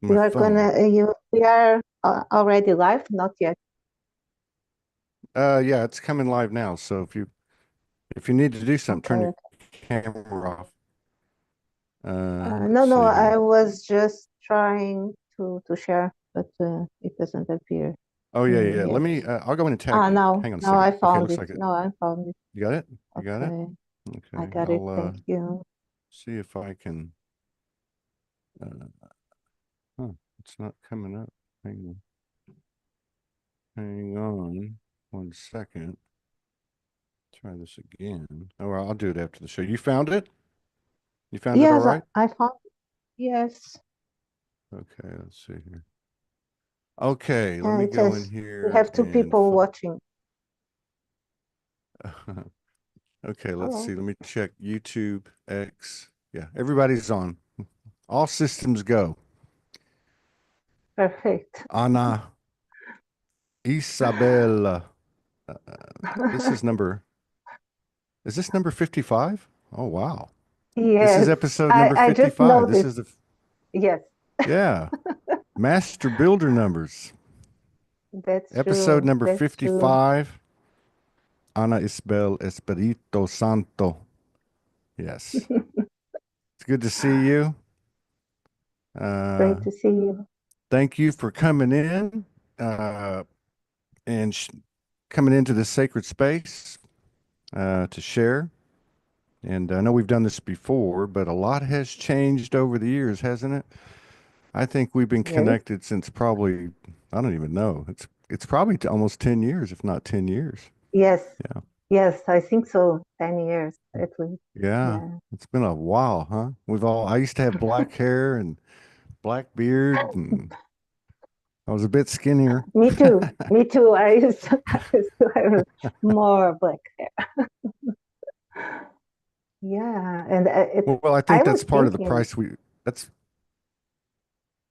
my phone. We are already live, not yet. Yeah, it's coming live now. So if you need to do something, turn Okay. your camera off. No, Let's no, see I here. was just trying to share, but it doesn't appear Oh yeah, yeah. yet. Let me. I'll go in and tag you. Now, Hang on a now second. I Okay, found looks it. like it. No, I found it. You got it? You got it? Okay, I Okay. got it. I'll Thank you. see if I can. Uh, huh, it's not coming up. Hang on 1 second. Try this again. Oh, well, I'll do it after the show. You found it? You found it all Yes, right? I found it. Yes, Okay, let's see here. Okay, let me it go in says we here have two and people find. watching. Okay, let's Hello. see. Let me check YouTube X. Yeah, everybody's on. All systems go. Perfect. Ana Isabel. This is number. Is this number 55? Oh, wow. This is Yes, episode number I just 55. This noticed. is the, Yes, yeah, Master Builder numbers. that's Episode true. number That's true. 55. Ana Isabel Espírito Santo. Yes. It's good to see you. Uh, Great to see you. Thank you for coming in uh, and coming into this sacred space to share. And I know we've done this before, but a lot has changed over the years, hasn't it? I think we've been Yes. connected since probably, I don't even know. It's probably almost 10 years, if not 10 years. Yes, Yeah. yes, I think so. 10 years at least. Yeah. Yeah. It's been a while, huh? I used to have black hair and black beard, and I was a bit skinnier. Me too. Me too. I used to have more black hair. Yeah, and Well, I I think was that's part of the thinking, price that's,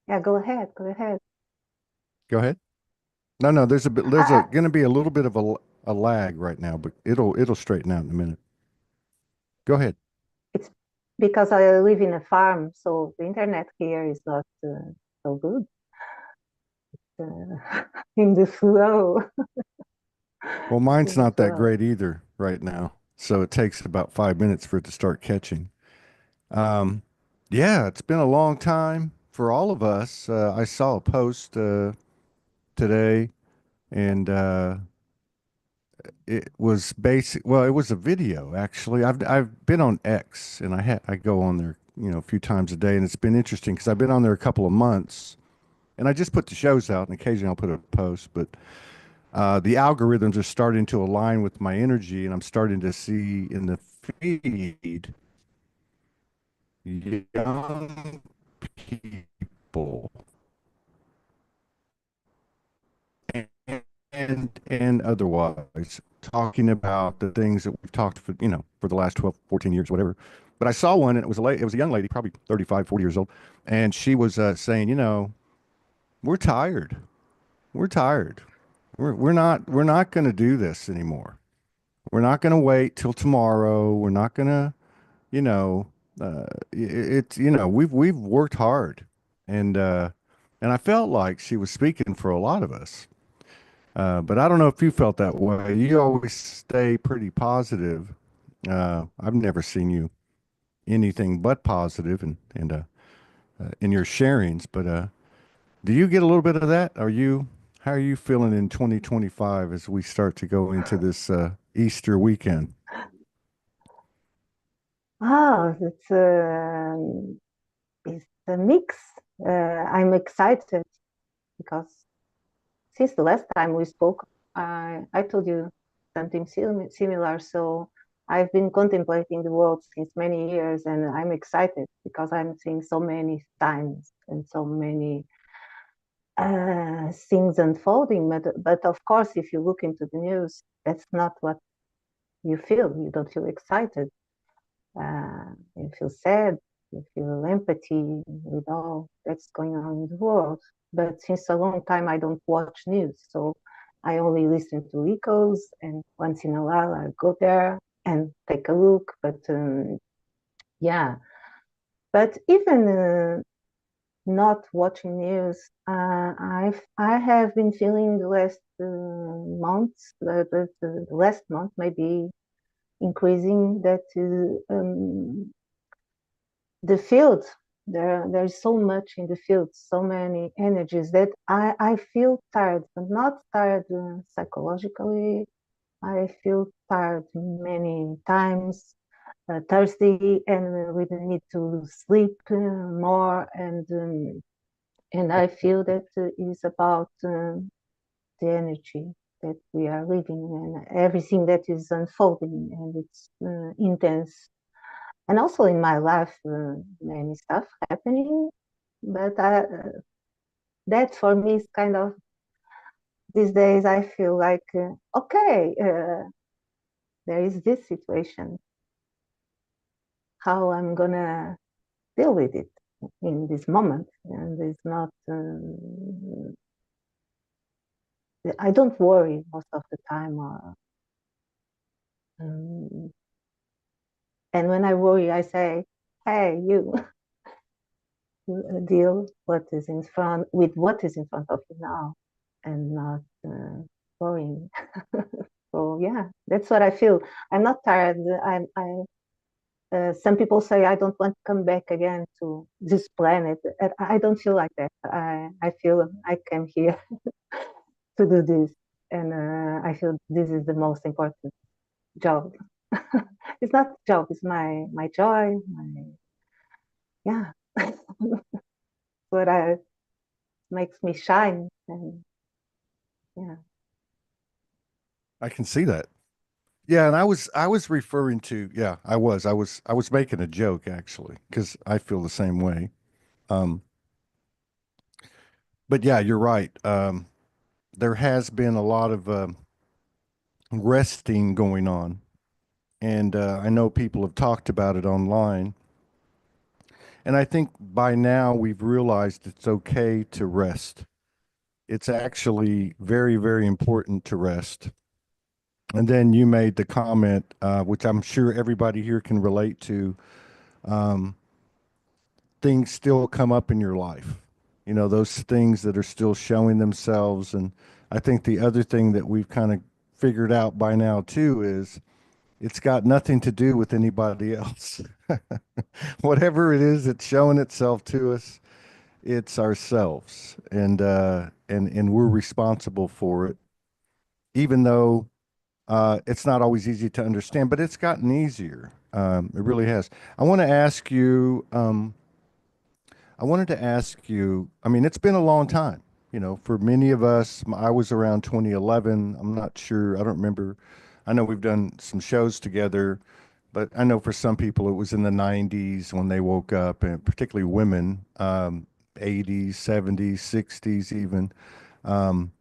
yeah, go ahead, go ahead. go ahead. No, no, there's a I, going to be a little bit of a lag right now, but it'll straighten out in a minute. Go ahead. it's because I live in a farm, so the internet here is not so good in the flow. Well, mine's In the not that flow. great either right now, so it takes about 5 minutes for it to start catching. Um, yeah, it's been a long time for all of us. I saw a post today, and it was basic. Well, it was a video actually. I've been on X, and I go on there, a few times a day, and it's been interesting because I've been on there a couple of months, and I just put the shows out, and occasionally I'll put a post, but the algorithms are starting to align with my energy, and I'm starting to see in the feed young people and and otherwise talking about the things that we've talked for the last 12, 14 years, whatever. But I saw one, and it was a young lady, probably 35, 40 years old, and she was saying, we're tired. We're tired. We're not going to do this anymore. We're not going to wait till tomorrow. We're not going to, you know, it's we've worked hard, and and I felt like she was speaking for a lot of us. But I don't know if you felt that way. You always stay pretty positive. I've never seen you anything but positive, and in your sharings. But do you get a little bit of that? How are you feeling in 2025 as we start to go into this Easter weekend? Oh, it's a mix. I'm excited because since the last time we spoke, I told you something similar. So I've been contemplating the world since many years, and I'm excited because I'm seeing so many signs and so many things unfolding. But of course, if you look into the news, that's not what you feel. You don't feel excited. You feel sad. You feel empathy with all that's going on in the world. But since a long time, I don't watch news. So I only listen to echoes. And once in a while, I go there and take a look. But yeah, but even not watching news. I have been feeling the last months, the last month maybe increasing that the field there's so much in the field, so many energies that I feel tired, but not tired psychologically. I feel tired many times, thirsty, and we need to sleep more, and I feel that is about the energy that we are living and everything that is unfolding, and it's intense. And also in my life, many stuff happening, but that for me is kind of these days. I feel like okay, there is this situation. How I'm gonna deal with it in this moment, and it's not. I don't worry most of the time, um, and when I worry, I say, "Hey, you, deal what is in front with what is in front of you now, and not worrying." So yeah, that's what I feel. I'm not tired. Some people say I don't want to come back again to this planet. I don't feel like that. I feel I came here to do this, and I feel this is the most important job. It's not job; it's my joy. My yeah, what I makes me shine, and yeah. I can see that. Yeah, and I was referring to, yeah, I was making a joke actually because I feel the same way. Um, but yeah, you're right. There has been a lot of resting going on, and I know people have talked about it online. And I think by now we've realized it's okay to rest. It's actually very, very important to rest. And then you made the comment, which I'm sure everybody here can relate to. Um, Things still come up in your life, those things that are still showing themselves. And I think the other thing that we've kind of figured out by now too is it's got nothing to do with anybody else. Whatever it is that's showing itself to us, it's ourselves, and we're responsible for it, even though it's not always easy to understand, but it's gotten easier. It really has. I want to ask you, I wanted to ask you, I mean, it's been a long time, for many of us. I was around 2011. I'm not sure. I don't remember. I know we've done some shows together, but I know for some people it was in the 90s when they woke up, and particularly women, 80s, 70s, 60s, even. Um,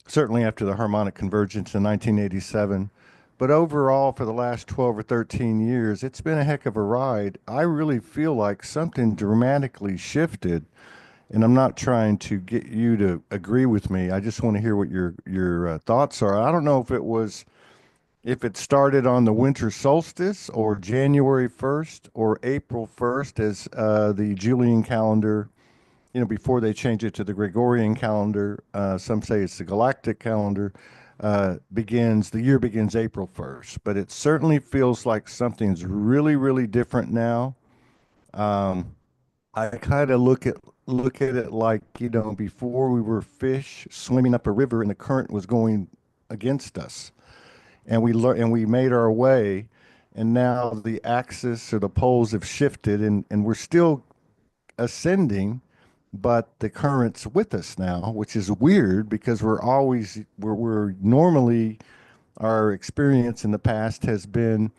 Certainly after the harmonic convergence in 1987. But overall, for the last 12 or 13 years, it's been a heck of a ride. I really feel like something dramatically shifted, and I'm not trying to get you to agree with me. I just want to hear what your thoughts are. I don't know if it started on the winter solstice or January 1st or April 1st as the Julian calendar, before they change it to the Gregorian calendar. Some say it's the galactic calendar. The year begins April 1st, but it certainly feels like something's really, really different now. Um, I kind of look at it like, before we were fish swimming up a river and the current was going against us, and we made our way, and now the axis or the poles have shifted, and we're still ascending, but the current's with us now, which is weird because we're normally, our experience in the past has been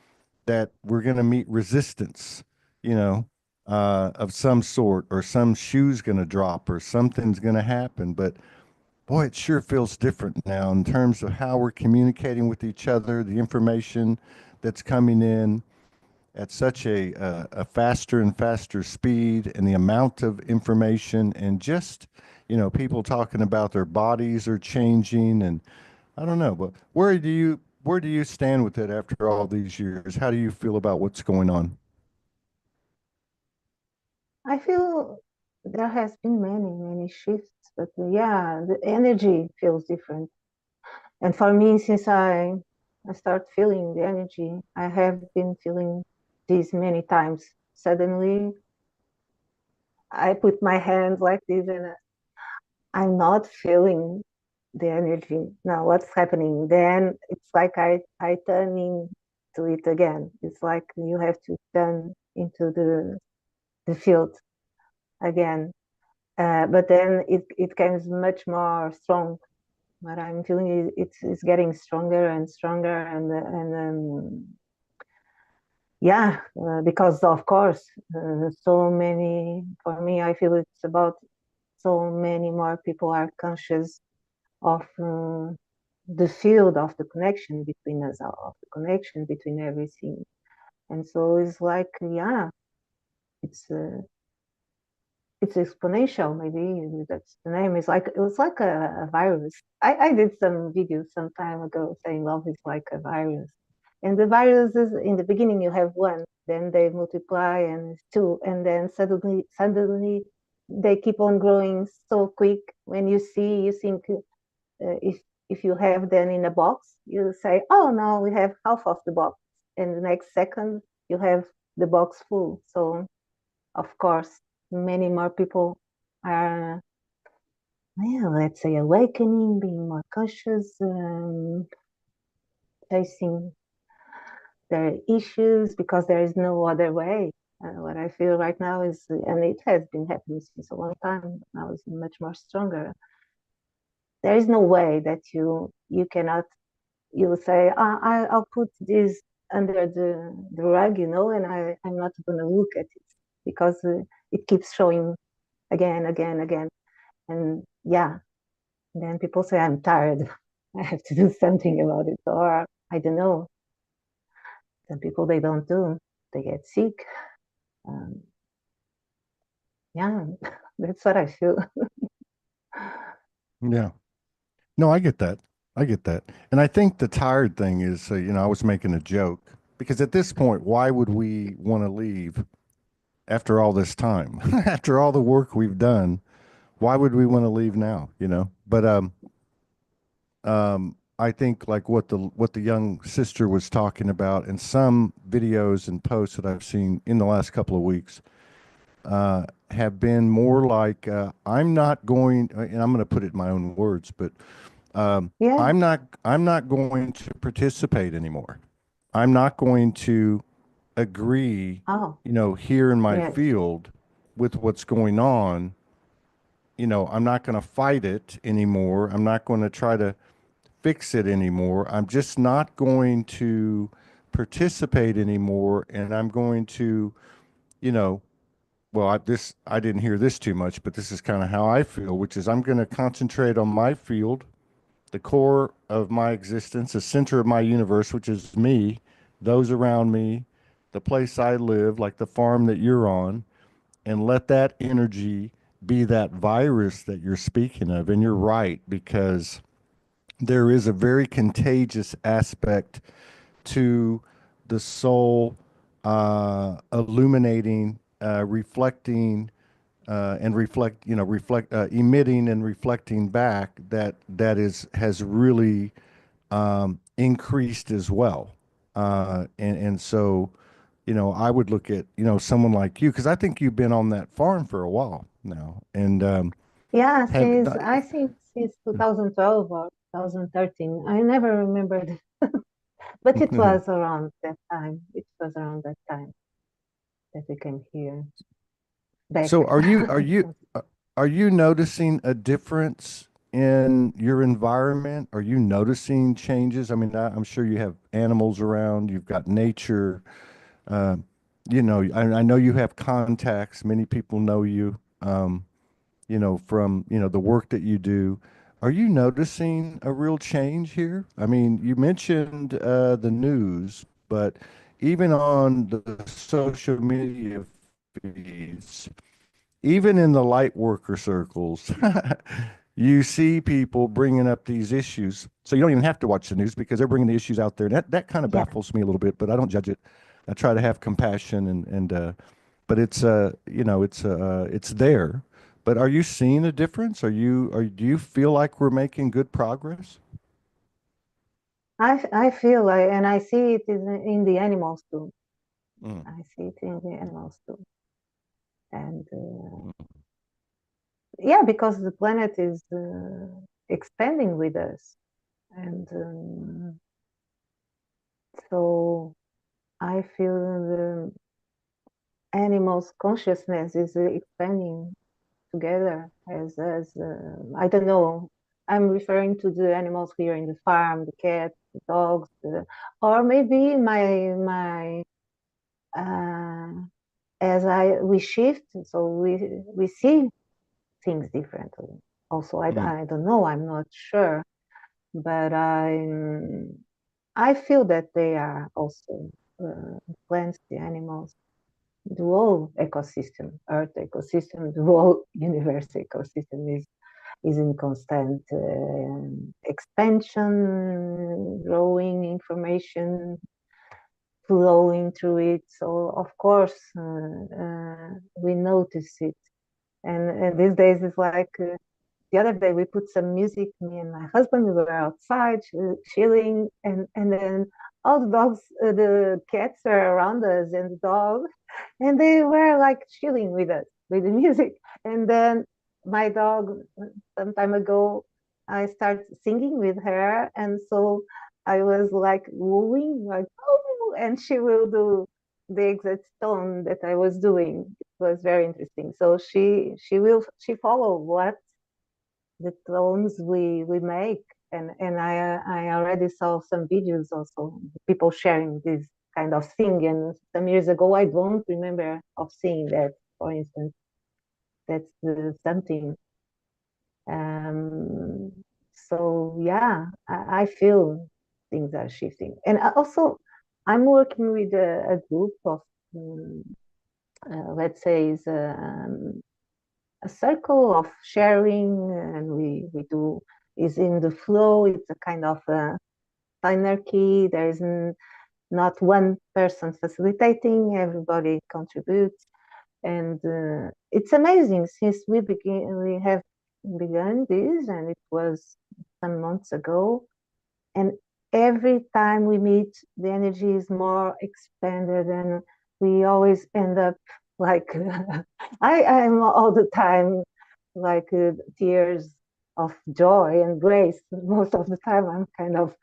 that we're going to meet resistance, you know, of some sort, or some shoe's going to drop, or something's going to happen. But boy, it sure feels different now in terms of how we're communicating with each other, the information that's coming in at such a faster and faster speed, and the amount of information, and just, people talking about their bodies are changing. And I don't know, but where do you stand with it after all these years? How do you feel about what's going on? I feel there has been many shifts, but yeah, the energy feels different. And for me, since I start feeling the energy, I have been feeling this many times. Suddenly, I put my hands like this, and I'm not feeling the energy. Now, what's happening? Then it's like I turn into it again. It's like you have to turn into the field again. But then it comes much more strong. What I'm feeling is it's getting stronger and stronger, and yeah, because of course, so many. For me, I feel it's about so many more people are conscious of the field of the connection between us, of the connection between everything, and so it's like yeah, it's. It's exponential, maybe that's the name. It's like a virus. I did some videos some time ago saying love is like a virus. And the viruses in the beginning you have one, then they multiply and it's two, and then suddenly they keep on growing so quick. When you see, you think if you have them in a box, you say, oh no, we have half of the box. And the next second you have the box full. So of course, many more people are, well, let's say, awakening, being more conscious, facing their issues because there is no other way. What I feel right now is, and it has been happening since a long time, now is much more stronger. There is no way that you cannot, you say, I'll put this under the rug, and I'm not going to look at it because it keeps showing again. And yeah, then people say, I'm tired. I have to do something about it. Or I don't know. Some people, they don't do. They get sick. Um, yeah, that's what I feel. Yeah. No, I get that. I get that. And I think the tired thing is, I was making a joke because at this point, why would we want to leave after all this time? After all the work we've done, why would we want to leave now? But I think like what the young sister was talking about in some videos and posts that I've seen in the last couple of weeks have been more like I'm not going, and I'm going to put it in my own words, but Yeah. I'm not going to participate anymore. I'm not going to agree, Oh, here in my yes. field with what's going on. I'm not going to fight it anymore. I'm not going to try to fix it anymore. I'm just not going to participate anymore, and I'm going to, you know, well, I didn't hear this too much, but this is kind of how I feel, which is I'm going to concentrate on my field, the core of my existence, the center of my universe, which is me, those around me, the place I live, like the farm that you're on, and let that energy be that virus that you're speaking of. And you're right, because there is a very contagious aspect to the soul illuminating, reflecting, and emitting and reflecting back that has really increased as well. And so, I would look at, someone like you, because I think you've been on that farm for a while now, and Yeah, have I think since 2012 or 2013. I never remembered, but it was around that time. It was around that time that we came here back. So are you noticing a difference in your environment? Are you noticing changes? I mean, I'm sure you have animals around, you've got nature. Uh, I know you have contacts. Many people know you, from, the work that you do. Are you noticing a real change here? I mean, you mentioned the news, but even on the social media feeds, even in the light worker circles, you see people bringing up these issues. So you don't even have to watch the news because they're bringing the issues out there. And that kind of Yeah, baffles me a little bit, but I don't judge it. I try to have compassion but it's it's there. But are you seeing a difference? Do you feel like we're making good progress? I feel like, and I see it in the animals too. Mm, I see it in the animals too. And mm, yeah, because the planet is expanding with us. And so I feel the animals' consciousness is expanding together as I don't know. I'm referring to the animals here in the farm, the cats, the dogs, or maybe my uh, as I we shift, so we see things differently. Also, mm, I don't know. I'm not sure, but I feel that they are also plants, the animals, the whole ecosystem, Earth ecosystem, the whole universe ecosystem is in constant expansion, growing information flowing through it. So of course we notice it, and these days it's like. The other day we put some music, me and my husband, we were outside chilling, and then all the dogs, the cats were around us, and the dogs, and they were like chilling with us with the music. And then my dog, some time ago, I started singing with her, and so I was like wooing, like oh, and she will do the exact tone that I was doing. It was very interesting. So she follow what the tones we make, and I already saw some videos also people sharing this kind of thing, and some years ago I don't remember of seeing that, for instance. That's something. um, so yeah, I feel things are shifting, and also I'm working with a group of um, let's say is a circle of sharing, and we do is in the flow. It's a kind of anarchy. There is not one person facilitating, everybody contributes, and it's amazing since we have begun this, and it was some months ago, and every time we meet the energy is more expanded, and we always end up like I'm all the time like tears of joy and grace. Most of the time I'm kind of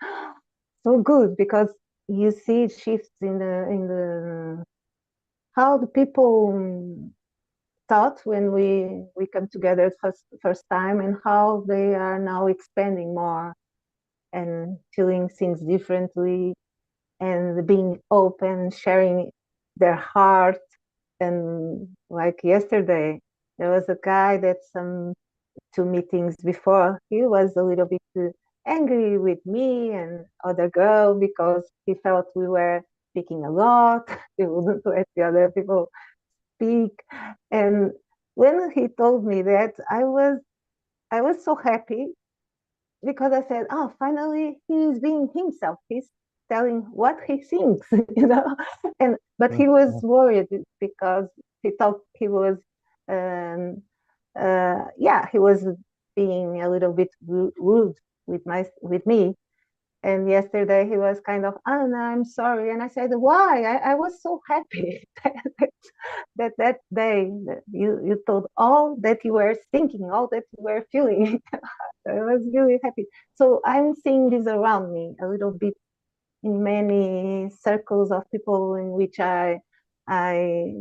so good because you see shifts in the how the people thought when we come together first time, and how they are now expanding more and feeling things differently, and being open, sharing their heart. And like yesterday, there was a guy that some two meetings before, he was a little bit angry with me and other girl because he felt we were speaking a lot. He wouldn't let the other people speak. And when he told me that, I was so happy because I said, "Oh, finally he's being himself. He's telling what he thinks," you know." And but he was mm, worried because he thought he was, um, yeah, he was being a little bit rude with me. And yesterday he was kind of, "Oh, no, I'm sorry." And I said, "Why? I was so happy that day that you told all that you were thinking, all that you were feeling." I was really happy. So I'm seeing this around me a little bit in many circles of people in which I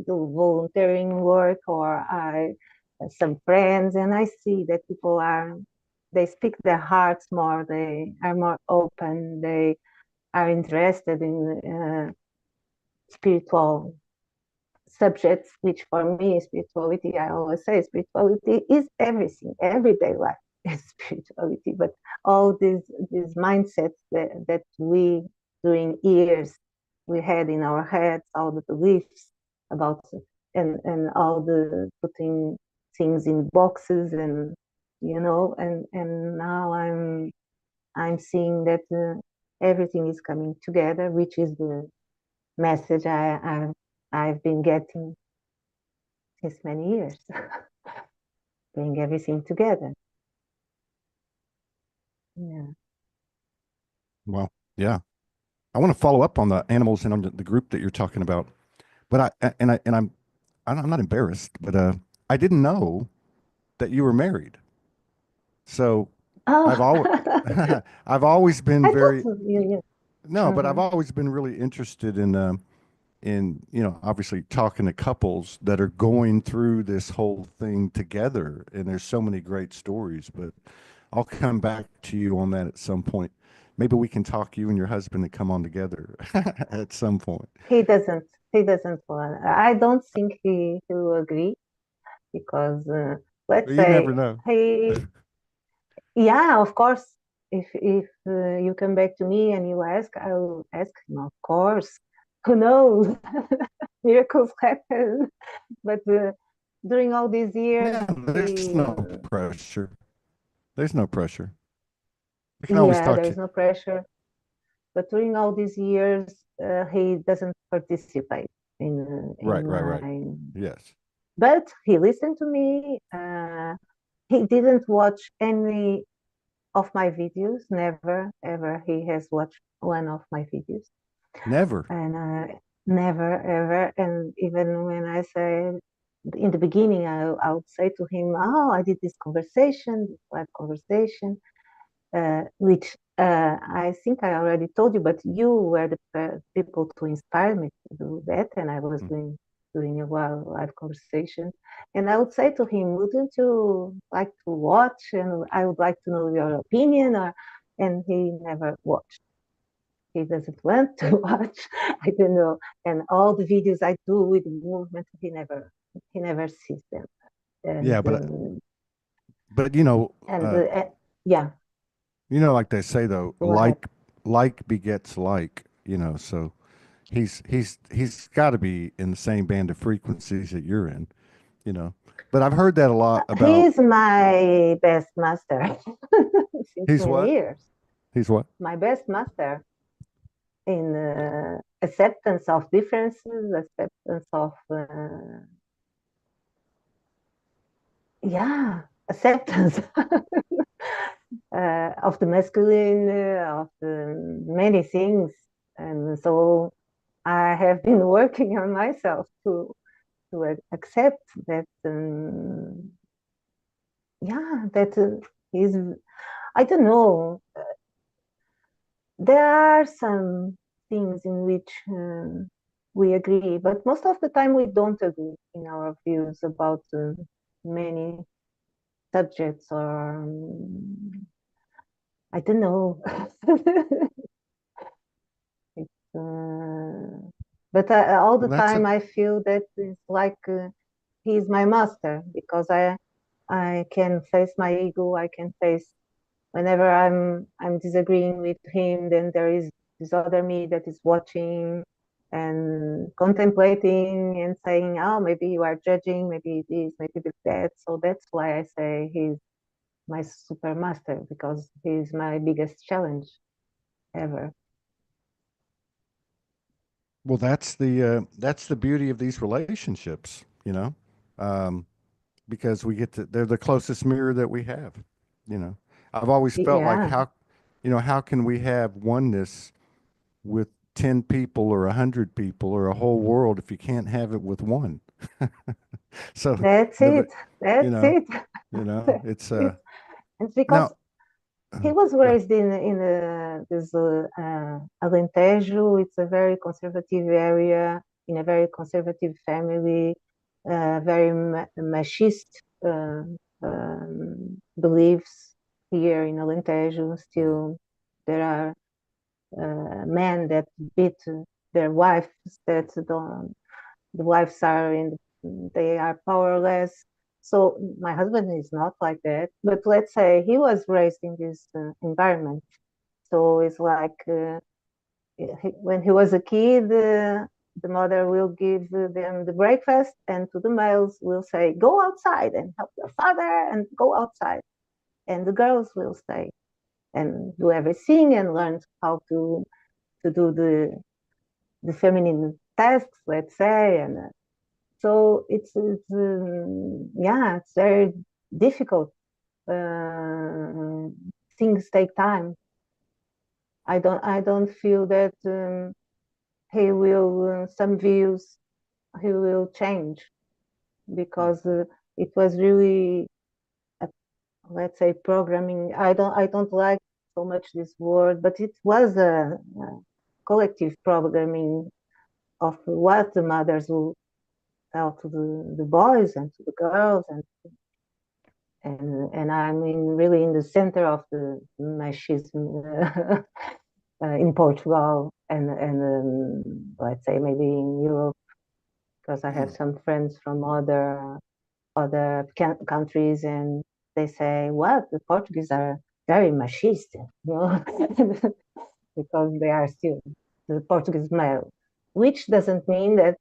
do volunteering work, or I some friends, and I see that people are, they speak their hearts more, they are more open, they are interested in spiritual subjects, which for me, spirituality, I always say spirituality is everything, everyday life is spirituality, but all these mindsets that we, during years, we had in our heads, all the beliefs about, and all the putting things in boxes, and and now I'm seeing that everything is coming together, which is the message I've been getting since many years. bring everything together. Yeah. Well, yeah. I want to follow up on the animals and on the group that you're talking about. But I'm not embarrassed, but I didn't know that you were married. So I've Oh, always I've always been I thought very you. no, but I've Mhm. always been really interested in obviously talking to couples that are going through this whole thing together, and there's so many great stories. But I'll come back to you on that at some point. Maybe we can talk you and your husband to come on together at some point. He doesn't. He doesn't want. I don't think he will agree because let's But you never say know. he. Yeah, of course. If you come back to me and you ask, I will ask him. Of course. Who knows? Miracles happen. But during all these years, Yeah, there's he. no pressure. There's no pressure. We can always Yeah, talk there to. is no pressure. But during all these years, he doesn't participate Right, in right, right. my. Yes. But he listened to me. He didn't watch any of my videos. Never, ever. He has watched one of my videos, Never. and never, ever. And even when I say in the beginning, I would say to him, "Oh, I did this conversation, this live conversation." Which I think I already told you, but you were the people to inspire me to do that, and I was Hmm. doing a live conversation, and I would say to him, "Wouldn't you like to watch?" And I would like to know your opinion, and he never watched. He doesn't want to watch. I don't know. And all the videos I do with the movement, he never sees them. And Yeah, but yeah, like they say though, go ahead. like begets like. So he's got to be in the same band of frequencies that you're in. You know, but I've heard that a lot about. He's my best master since He's many what? years. He's what? My best master in acceptance of differences, acceptance of yeah, acceptance of the masculine, of the many things, and so I have been working on myself to accept that. Yeah, that is. I don't know. There are some things in which we agree, but most of the time we don't agree in our views about many subjects, or I don't know. It's, but all the Well, that's time a I feel that it's like he's my master because I can face my ego. I can face whenever I'm disagreeing with him, then there is this other me that is watching and contemplating and saying, "Oh, maybe you are judging, maybe this, maybe that." So that's why I say he's my super master because he's my biggest challenge ever. well, that's the beauty of these relationships. Um, because they're the closest mirror that we have. You know, I've always felt like Yeah, how can we have oneness with 10 people or 100 people or a whole world if you can't have it with one? So that's the, it. you That's know, it. it's That's it. It's because now, he was go ahead. raised in this Alentejo. It's a very conservative area in a very conservative family, very machist beliefs here in Alentejo. Still, there are men that beat their wives. That don't, the wives are they are powerless. So my husband is not like that. But let's say he was raised in this environment. So it's like when he was a kid, the mother will give them the breakfast, and to the males will say, "Go outside and help your father, and go outside." And the girls will stay and do everything and learn how to do the feminine tasks, let's say, and so it's yeah, it's very difficult. Uh, Things take time. I don't feel that he will some views he will change Mm. because it was really a, let's say programming. I don't like so much this word, but it was a collective programming of what the mothers will tell to the boys and to the girls, and I'm really in the center of the machismo in Portugal and let's say maybe in Europe, because I have Mm. some friends from other countries, and they say, "What, the Portuguese are very machist," because they are still the Portuguese male, which doesn't mean that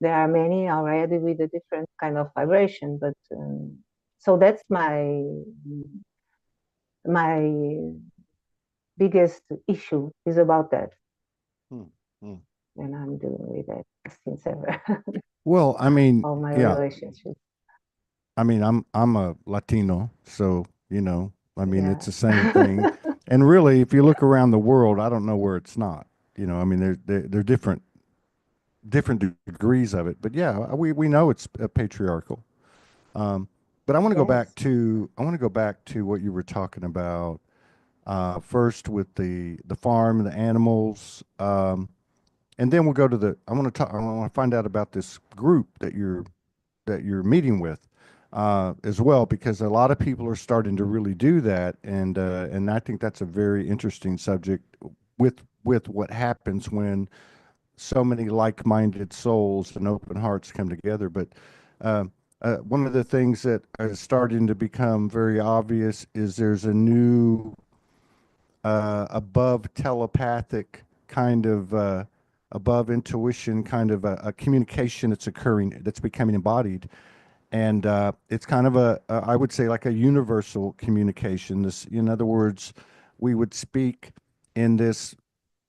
there are many already with a different kind of vibration. But so that's my biggest issue is about that, Mm. Mm. and I'm dealing with that since ever, Well, I mean, all my yeah, relationships. I mean, I'm a Latino, so you know, I mean, it's Yeah. the same thing. And really, if you look around the world, I don't know where it's not. You know, I mean, they're different degrees of it, but yeah, we know it's patriarchal. Um, but Yes. I want to go back to what you were talking about first with the farm, the animals, and then we'll go to the. I want to talk. I want to find out about this group that you're meeting with as well, because a lot of people are starting to really do that, and I think that's a very interesting subject with what happens when so many like-minded souls and open hearts come together. But uh, one of the things that is starting to become very obvious is there's a new above telepathic kind of above intuition kind of a communication that's occurring that's becoming embodied, and it's kind of I would say like a universal communication. This, in other words, we would speak in this,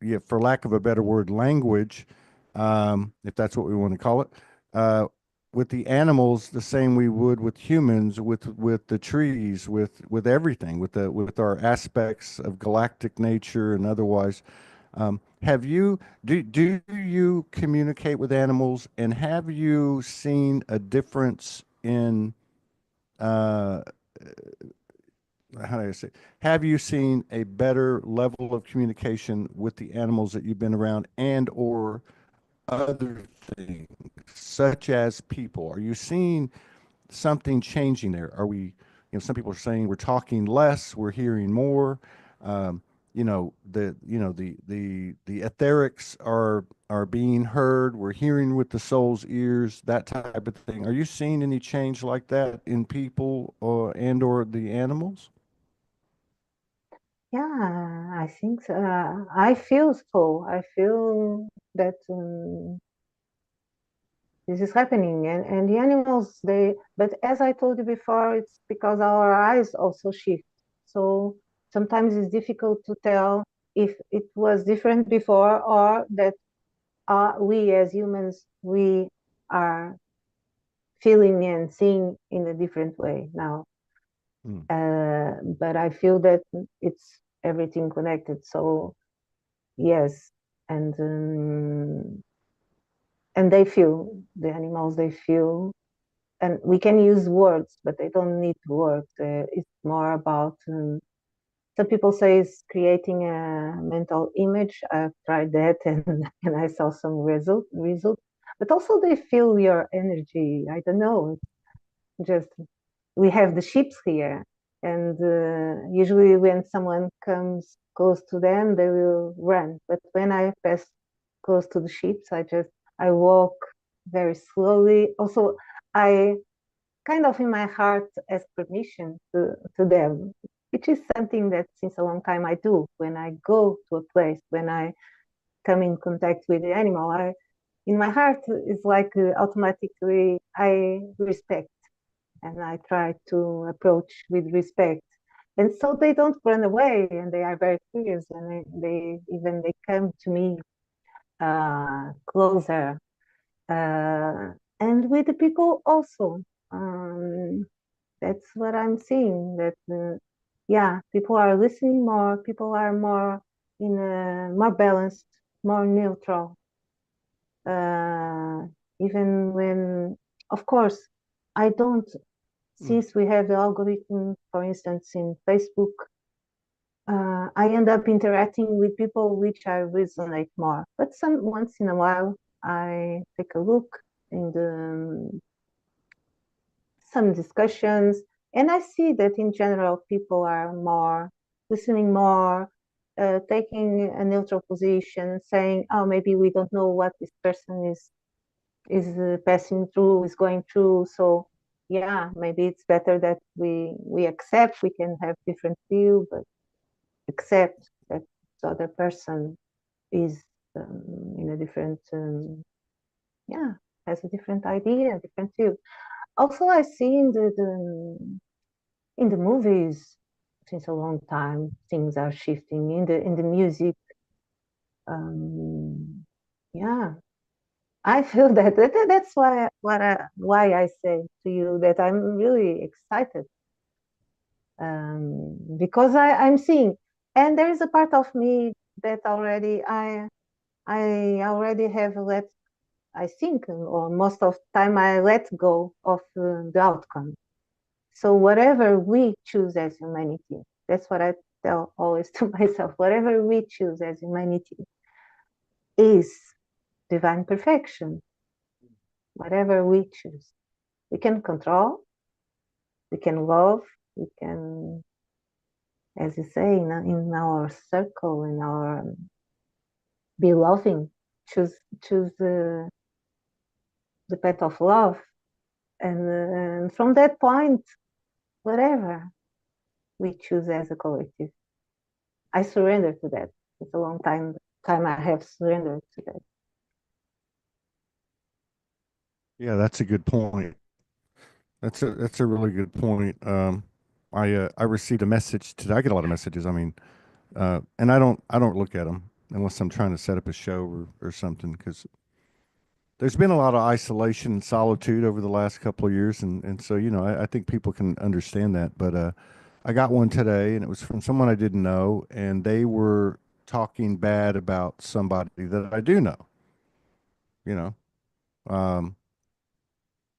yeah, for lack of a better word, language, if that's what we want to call it, uh, with the animals the same we would with humans, with the trees, with everything, with our aspects of galactic nature and otherwise. Have you do you communicate with animals, and have you seen a difference in uh, how do I say? Have you seen a better level of communication with the animals that you've been around, and or other things such as people? Are you seeing something changing there? Are we, some people are saying we're talking less, we're hearing more. Um, the etherics are being heard. We're hearing with the soul's ears, that type of thing. Are you seeing any change like that in people or the animals? Yeah, I think so. I feel so. I feel that this is happening, and the animals, but as I told you before, it's because our eyes also shift. So sometimes it's difficult to tell if it was different before, or that we as humans, we are feeling and seeing in a different way now. Mm. But I feel that it's everything connected. So yes, and they feel, the animals, they feel, and we can use words, but they don't need words. It's more about some people say it's creating a mental image. I've tried that, and and I saw some result. But also they feel your energy. I don't know. Just we have the ships here, and usually when someone comes close to them, they will run. But when I pass close to the ships, I walk very slowly. Also, I kind of in my heart ask permission to them, which is something that since a long time I do. When I go to a place, when I come in contact with the animal, I in my heart it's like automatically I respect, and I try to approach with respect. And so they don't run away, and they are very curious, and they come to me closer. And with the people also. Um, That's what I'm seeing. That yeah, people are listening more. People are more in a more balanced, more neutral. Uh, Even when, of course, I don't. Mm. Since we have the algorithm, for instance, in Facebook, I end up interacting with people which I resonate more. But some once in a while, I take a look in the some discussions, and I see that in general people are more listening more, taking a neutral position, saying, "Oh, maybe we don't know what this person is passing through, is going through. So, yeah, maybe it's better that we accept. We can have different view, but accept that the other person is in a different, yeah, has a different idea, a different view." Also, I see in the movies since a long time things are shifting in the music. Um, yeah, I feel that's why I say to you that I'm really excited, because I'm seeing, and there is a part of me that I already have let, I think, or most of the time I let go of the outcome. So whatever we choose as humanity, that's what I tell always to myself. Whatever we choose as humanity is divine perfection. Whatever we choose, we can control, we can love, we can, as you say, in our circle, in our be loving, choose choose the path of love, and from that point, whatever we choose as a collective, I surrender to that. It's a long time I have surrendered to that. Yeah, that's a good point. That's a really good point. I received a message today. I get a lot of messages. I mean, and I don't look at them unless I'm trying to set up a show or something because there's been a lot of isolation and solitude over the last couple of years, and so I think people can understand that. But I got one today, and it was from someone I didn't know, and they were talking bad about somebody that I do know. You know, um,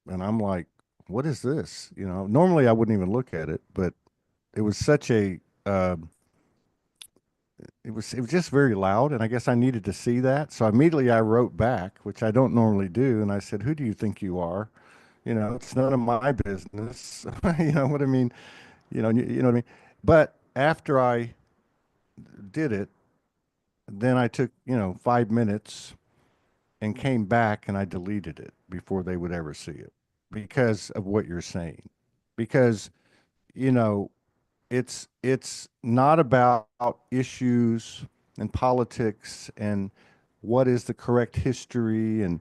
and I'm like, what is this? Normally I wouldn't even look at it, but it was such a it was just very loud, and I guess I needed to see that. So immediately I wrote back, which I don't normally do, and I said, "Who do you think you are? It's none of my business." You know what I mean? You know what I mean? But after I did it, then I took, 5 minutes and came back and I deleted it before they would ever see it because of what you're saying. Because, you know, it's not about issues and politics and what is the correct history and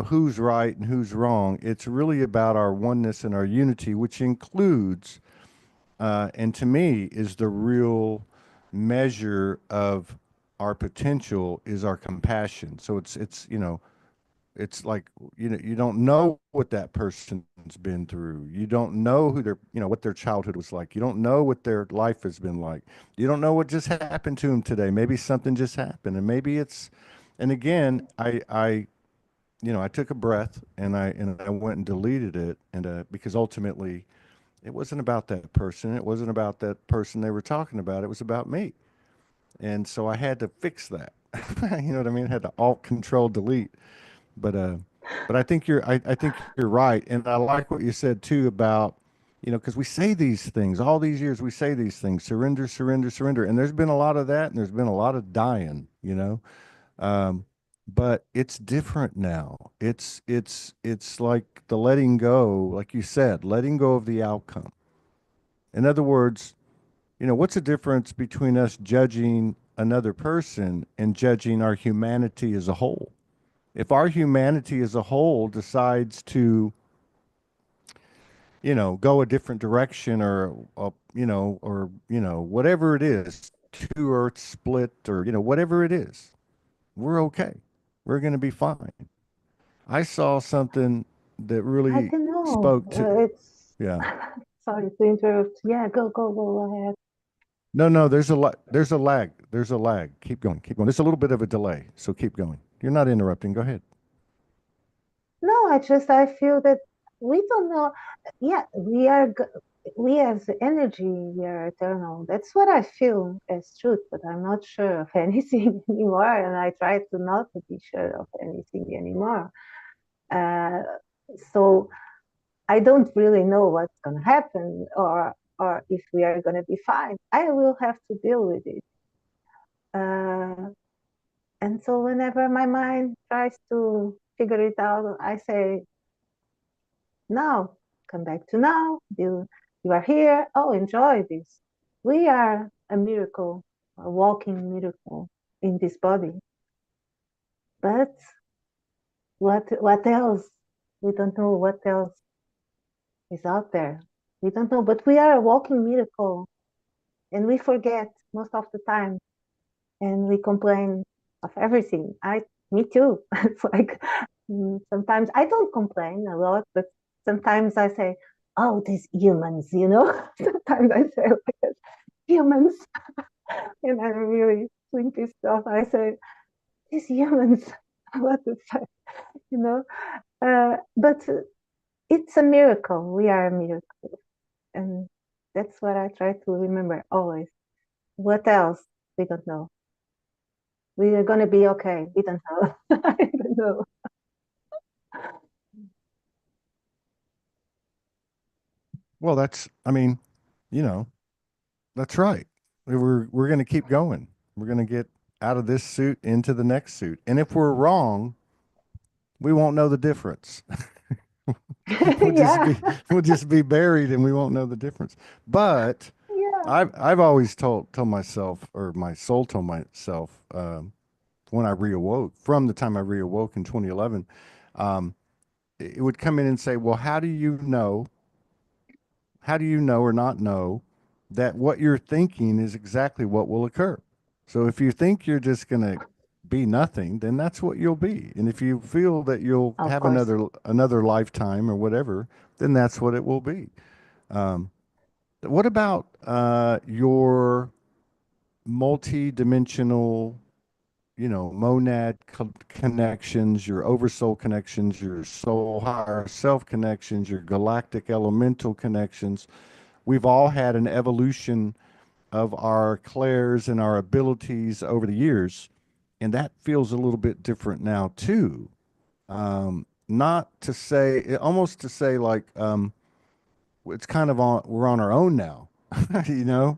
who's right and who's wrong. It's really about our oneness and our unity, which includes and to me is the real measure of our potential is our compassion. So it's like you don't know what that person's been through. You don't know who their what their childhood was like. You don't know what their life has been like. You don't know what just happened to them today. Maybe something just happened, and maybe it's. And again, I took a breath and I went and deleted it, and because ultimately it wasn't about that person. It wasn't about that person they were talking about. It was about me. And so I had to fix that. You know what I mean? I had to alt control delete. But I think you're right. And I like what you said too about, because we say these things all these years, we say these things, surrender, surrender, surrender. And there's been a lot of that and there's been a lot of dying. Um, but it's different now. It's like the letting go, like you said, letting go of the outcome. In other words, what's the difference between us judging another person and judging our humanity as a whole? If our humanity as a whole decides to, go a different direction or whatever it is, two earths split or, whatever it is, we're okay. We're going to be fine. I saw something that I really don't know. spoke to, It's yeah. Sorry to interrupt. Yeah, go ahead. No, no, there's a there's a lag. There's a lag. Keep going. Keep going. There's a little bit of a delay, so keep going. You're not interrupting. Go ahead. No, I feel that we don't know. Yeah, we as energy, we are eternal. That's what I feel as truth, but I'm not sure of anything anymore, and I try to not to be sure of anything anymore. Uh, so I don't really know what's going to happen, or if we are going to be fine. I will have to deal with it. Uh, and so whenever my mind tries to figure it out, I say, now, come back to now. You are here. Oh, enjoy this. We are a miracle, a walking miracle in this body. But what else? We don't know what else is out there. We don't know, but we are a walking miracle, and we forget most of the time, and we complain of everything. Me too. It's like sometimes I don't complain a lot, but sometimes I say, "Oh, these humans," you know. Sometimes I say like that, humans, and I'm really doing this stuff. I say, "These humans," what the fuck, you know. But it's a miracle. We are a miracle, and that's what I try to remember always. What else? We don't know. We are gonna be okay. We don't know. I don't know. Well, I mean, you know, that's right. We're going to keep going. We're going to get out of this suit into the next suit. And if we're wrong, we won't know the difference. We'll just Yeah, be we'll just be buried and we won't know the difference. But yeah. I've always told myself, or my soul told myself, when I reawoke, from the time I reawoke in 2011, um, it would come in and say, "Well, how do you know or not know that what you're thinking is exactly what will occur? So if you think you're just going to be nothing, then that's what you'll be. And if you feel that you'll Of have course. another lifetime or whatever, then that's what it will be." Um, what about your multi-dimensional, monad connections, your oversoul connections, your soul higher self connections, your galactic elemental connections? We've all had an evolution of our clairs and our abilities over the years, and that feels a little bit different now too. Not to say, almost to say like, it's kind of we're on our own now. you know,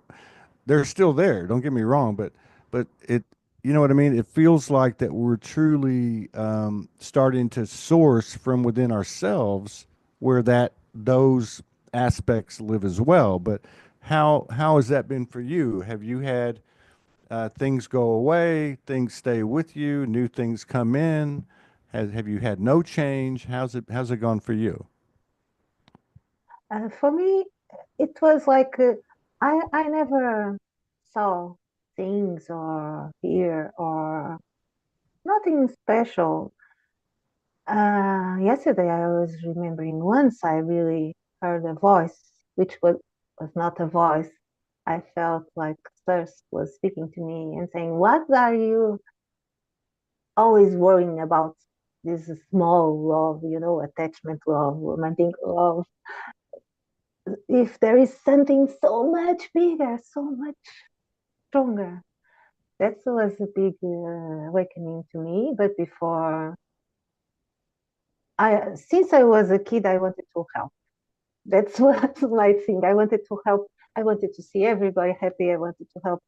they're still there. Don't get me wrong, but you know what I mean. It feels like that we're truly starting to source from within ourselves, where that those aspects live as well. But how has that been for you? Have you had things go away, things stay with you, new things come in? Have you had no change? How's it gone for you? For me, it was like I never saw things or hear or nothing special. Yesterday, I was remembering once I really heard a voice, which was not a voice. I felt like Thirst was speaking to me and saying, "What are you always worrying about? This small love, attachment love, romantic love. If there is something so much bigger, so much stronger." That was a big awakening to me. But before, since I was a kid, I wanted to help. That's what my thing. I wanted to help. I wanted to see everybody happy. I wanted to help.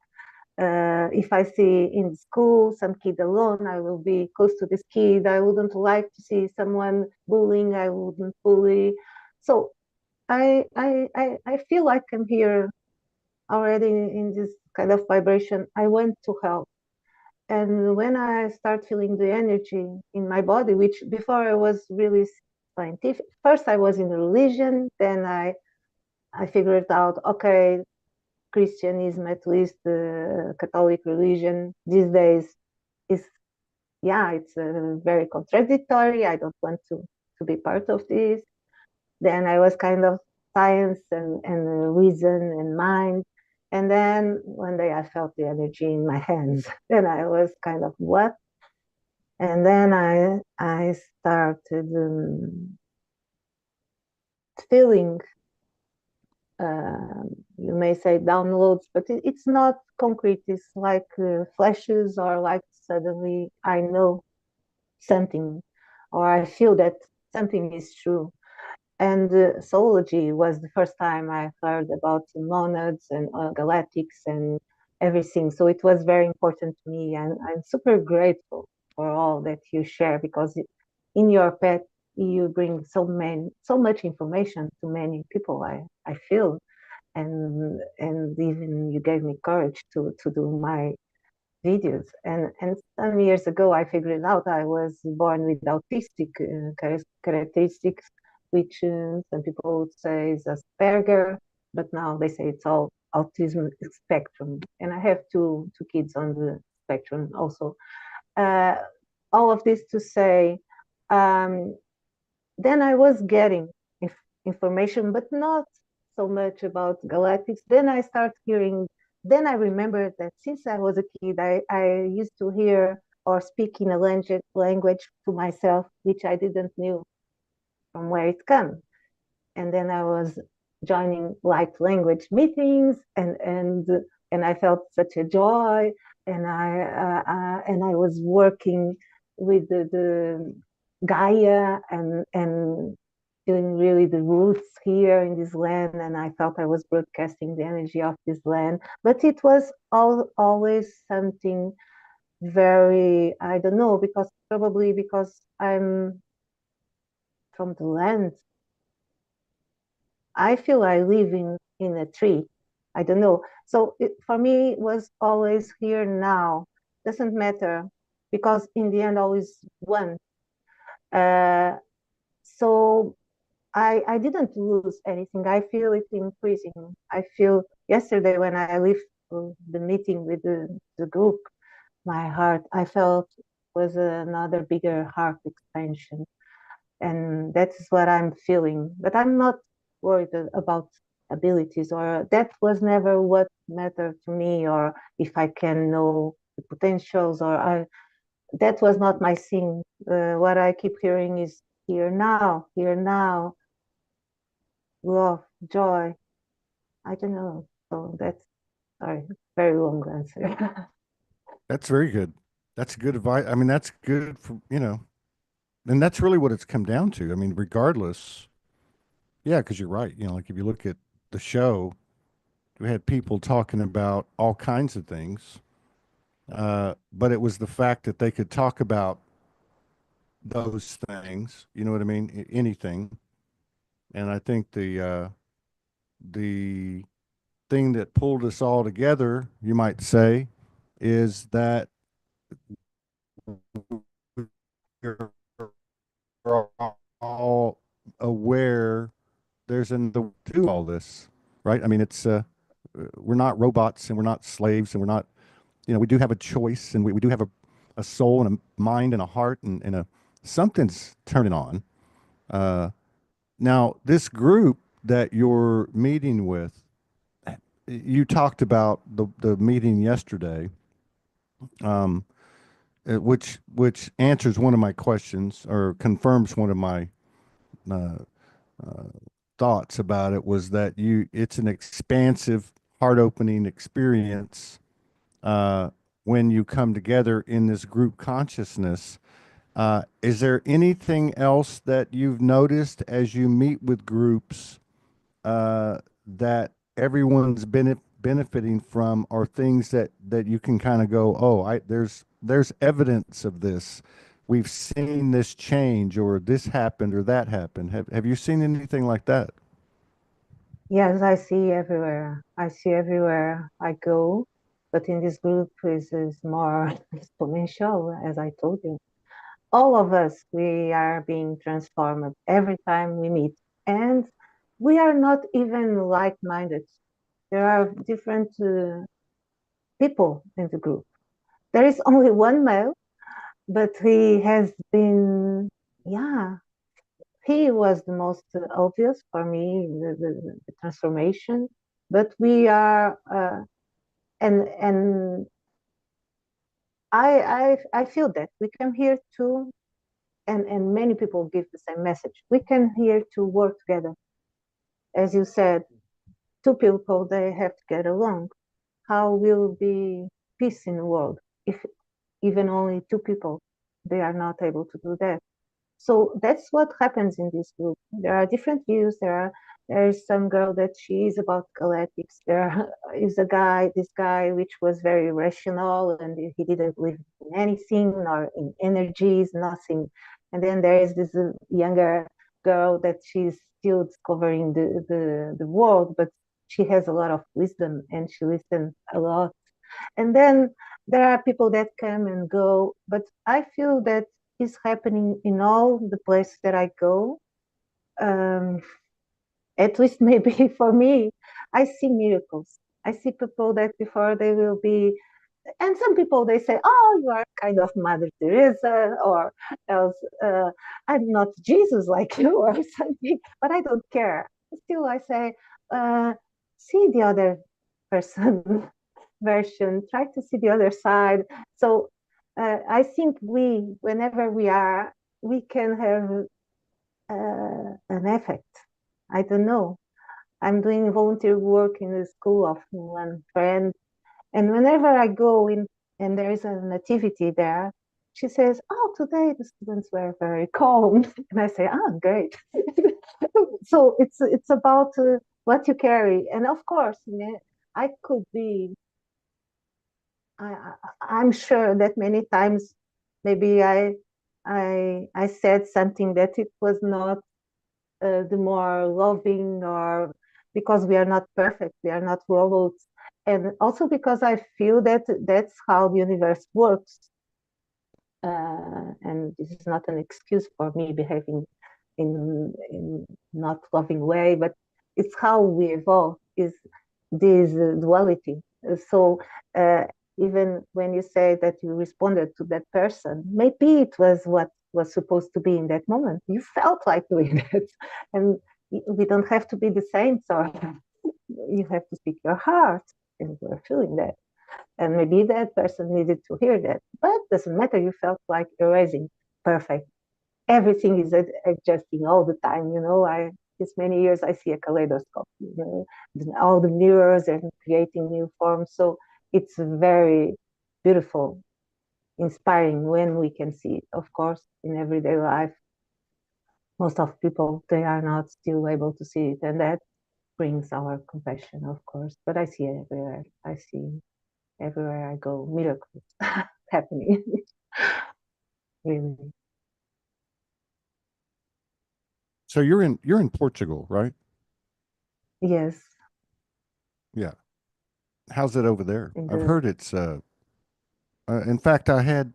If I see in school some kid alone, I will be close to this kid. I wouldn't like to see someone bullying. I wouldn't bully. So I feel like I'm here already in this kind of vibration. I want to help. And when I start feeling the energy in my body, which before I was really scientific, first I was in religion, then I figured out, okay, Christianism, at least the Catholic religion these days is, yeah, it's very contradictory. I don't want to be part of this. Then I was kind of science and reason and mind. And then one day I felt the energy in my hands, and I was kind of what? And then I started feeling, you may say downloads, but it's not concrete. It's like flashes, or like suddenly I know something, or I feel that something is true. And zoology was the first time I heard about monads and galactics and everything. So it was very important to me, and I'm super grateful for all that you share, because in your pet you bring so much information to many people. I feel, and even you gave me courage to do my videos. And some years ago, I figured out I was born with autistic characteristics, which some people would say is Asperger, but now they say it's all autism spectrum. And I have two kids on the spectrum also. Uh, all of this to say, um, then I was getting information, but not so much about galactics. Then I start hearing, then I remember that since I was a kid, I used to hear or speak in a language to myself, which I didn't knew from where it comes. And then I was joining light language meetings, and I felt such a joy, and I was working with the Gaia, and feeling really the roots here in this land, and I felt I was broadcasting the energy of this land. But it was always something very, I don't know, because probably because I'm from the land, I feel I live in a tree. I don't know. So for me, it was always here now. Doesn't matter, because in the end, always one. Uh, so I didn't lose anything. I feel it increasing. I feel yesterday when I left the meeting with the group, my heart, I felt was another bigger heart expansion, and that's what I'm feeling. But I'm not worried about abilities, or that was never what mattered to me, or if I can know the potentials, or that was not my thing. What I keep hearing is here now, love, joy. I don't know. So that's, sorry, very long answer. That's very good. That's good advice. I mean, that's good for, and that's really what it's come down to. I mean, regardless, yeah, because you're right. Like if you look at the show, we had people talking about all kinds of things, but it was the fact that they could talk about those things. You know what I mean? Anything. And I think the thing that pulled us all together, you might say, is that we're all aware there's another way to do all this, right? I mean, it's we're not robots, and we're not slaves, and we're not, we do have a choice, and we do have a soul and a mind and a heart, and a something's turning on. Uh, Now, this group that you're meeting with, you talked about the meeting yesterday, um, which answers one of my questions or confirms one of my uh, uh, thoughts about it, was that it's an expansive, heart-opening experience when you come together in this group consciousness. Is there anything else that you've noticed as you meet with groups that everyone's benefiting from, or things that you can kind of go, oh, there's evidence of this. We've seen this change, or this happened, or that happened. Have you seen anything like that? Yes, I see everywhere. I see everywhere I go, but in this group is more exponential, as I told you. All of us, we are being transformed every time we meet, and we are not even like-minded. There are different people in the group. There is only one male, but he has been, yeah, he was the most obvious for me, the transformation. But we are, and I feel that we come here to, and many people give the same message. We come here to work together. As you said, two people, they have to get along. How will be peace in the world if even only two people, they are not able to do that? So that's what happens in this group. There are different views. There is some girl that she is about galactics. There is a guy, this guy, which was very rational, and he didn't believe in anything nor in energies, nothing. And then there is this younger girl that she's still discovering the world, but she has a lot of wisdom and she listens a lot. And then there are people that come and go, but I feel that is happening in all the places that I go. Um, at least maybe for me, I see miracles. I see people that before they will be, and some people they say, "Oh, you are kind of Mother Teresa," or else, "I'm not Jesus like you," or something. But I don't care. Still, I say, "See the other person version. Try to see the other side." So I think whenever we are, we can have an effect. I don't know. I'm doing volunteer work in the school of one friend, and whenever I go in and there is an activity there, she says, "Oh, today the students were very calm," and I say, "Ah, great." So it's about what you carry, and of course, I could be. I'm sure that many times maybe I said something that it was not the more loving, or because we are not perfect, we are not robots, and also because I feel that that's how the universe works, and this is not an excuse for me behaving in not loving way, but it's how we evolve, is this duality. So uh, even when you say that you responded to that person, maybe it was what was supposed to be in that moment. You felt like doing that, and we don't have to be the saints, or you have to speak your heart, and we're feeling that. And maybe that person needed to hear that, but doesn't matter. You felt like erasing. Perfect. Everything is adjusting all the time. This many years I see a kaleidoscope. All the mirrors and creating new forms. So it's very beautiful, inspiring when we can see it. Of course, in everyday life, most of people they are not still able to see it, and that brings our compassion, of course. But I see it everywhere. I see everywhere I go miracles happening. Really. So you're in Portugal, right? Yes, Yeah. How's it over there? in I've the heard it's in fact I had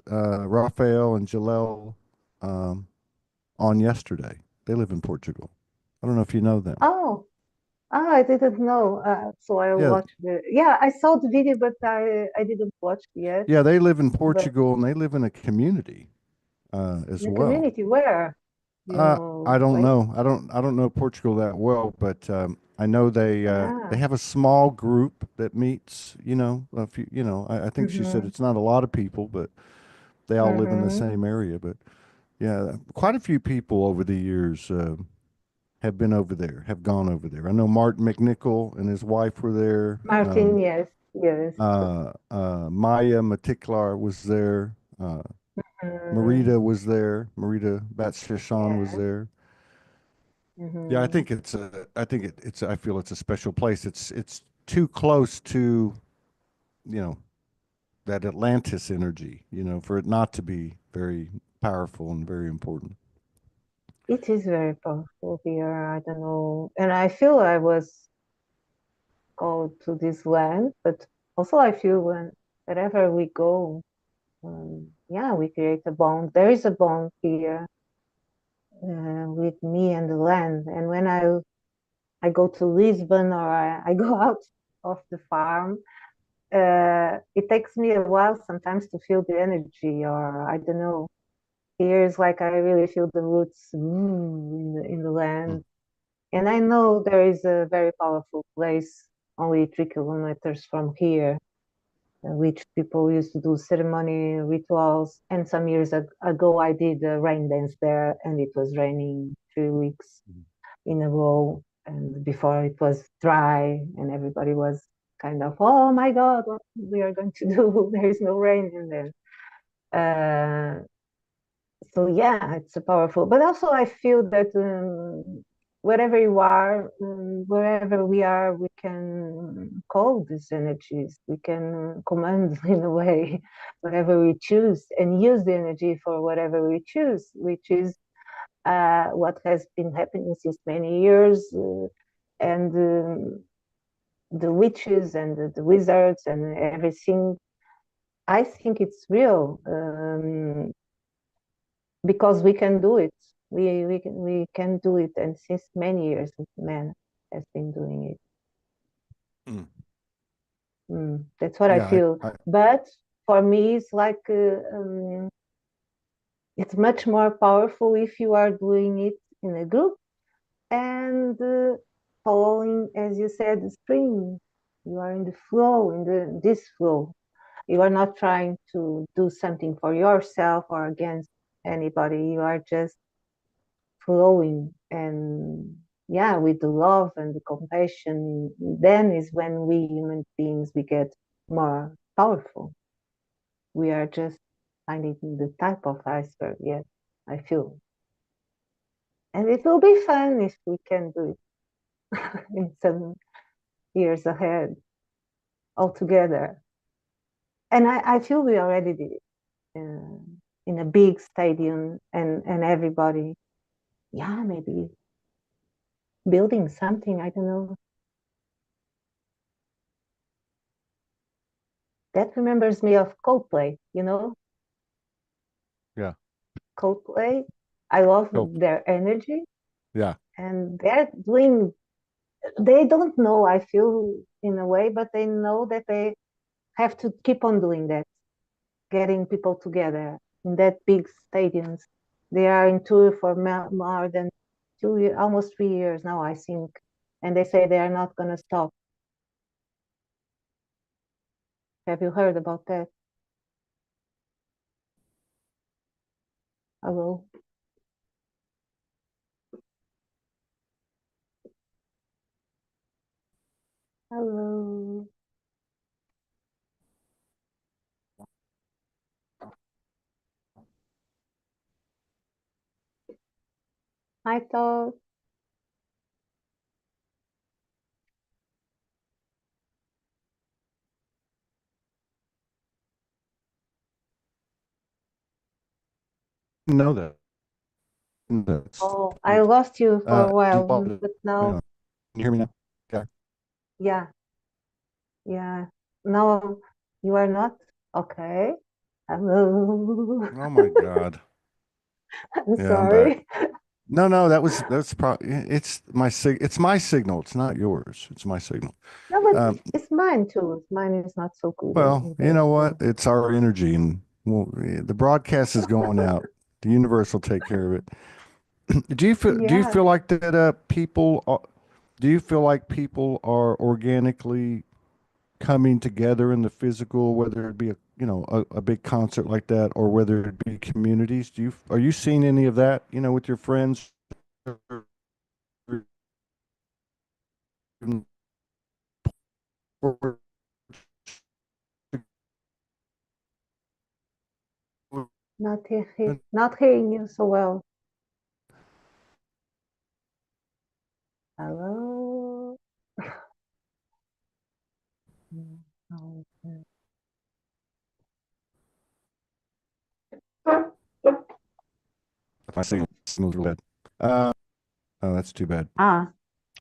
Raphael and Jalel um on yesterday. They live in Portugal. I don't know if you know them. oh, I didn't know. So I Yeah, watched yeah, I saw the video, but I didn't watch it yet. yeah, they live in But Portugal and they live in a community as the well. community where, you know, I the don't place. know. I don't know Portugal that well, but I know they Ah, have a small group that meets. A few. I think she said mm-hmm, it's not a lot of people, but they all live in the mm-hmm. same area. But yeah, quite a few people over the years have been over there, have gone over there. I know Martin McNichol and his wife were there. Martin, yes, yes. Maya Matiklar was there. Mm, Marita was there. Marita Batshishan was yeah. there. Yeah, I Mm-hmm. think I think it's I feel it's a special place. It's too close to, you know, that Atlantis energy, for it not to be very powerful and very important. It is very powerful here. I don't know, and I feel I was called to this land, but also I feel wherever we go, yeah, we create a bond. There is a bond here with me and the land. And when I go to Lisbon, or I go out of the farm, it takes me a while sometimes to feel the energy, or I don't know. Here is like I really feel the roots in the Mm. land. And I know there is a very powerful place only 3 kilometers from here, which people used to do ceremony rituals. And some years ago, I did a rain dance there, and it was raining 3 weeks Mm. in a row. And before it was dry, and everybody was kind of, oh my God, what we are going to do? There is no rain. And then so yeah, it's a powerful. But also, I feel that wherever you are, wherever we are, we can call these energies. We can command in a way whatever we choose, and use the energy for whatever we choose, which is what has been happening since many years. And the witches and the wizards and everything, I think it's real. Because we can do it. We can do it, and since many years, man has been doing it. Mm. That's what I Yeah, feel. I But for me, it's like it's much more powerful if you are doing it in a group and following, as you said, the stream. You are in the flow, in this flow. You are not trying to do something for yourself or against anybody. You are just flowing, and yeah, with the love and the compassion, then is when we human beings we get more powerful. We are just finding the type of iceberg. Yes, I feel, and it will be fun if we can do it in some years ahead all together. And I feel we already did it in a big stadium, and everybody, yeah, maybe building something, I don't know. That remembers me of Coldplay, yeah. Coldplay. I love Go. their energy, Yeah. and they don't know, I feel, in a way, but they know that they have to keep on doing that, getting people together in that big stadiums. They are in tour for more than 2 years, almost 3 years now, I think. And they say they are not going to stop. Have you heard about that? Hello? Hello? I thought, Know that. That's oh, I lost you for a do you while, want but hang now, on. Can you hear me now? Yeah. yeah. Yeah. No, you are not? Okay. Hello. Oh my God. I'm Yeah, I'm back. sorry. No, that's probably it's my signal. It's not yours. It's my signal. No, but Um, it's mine too. Mine is not so good well, in you that. know what? So. It's our energy, and well, the broadcast is going out. The universe will take care of it. Do you Yeah. feel like that do you feel like people are organically coming together in the physical, whether it be a big concert like that, or whether it be communities? Are you seeing any of that, with your friends? Not hearing you so well. Hello. My signal's real bad. Oh, that's too bad. Ah,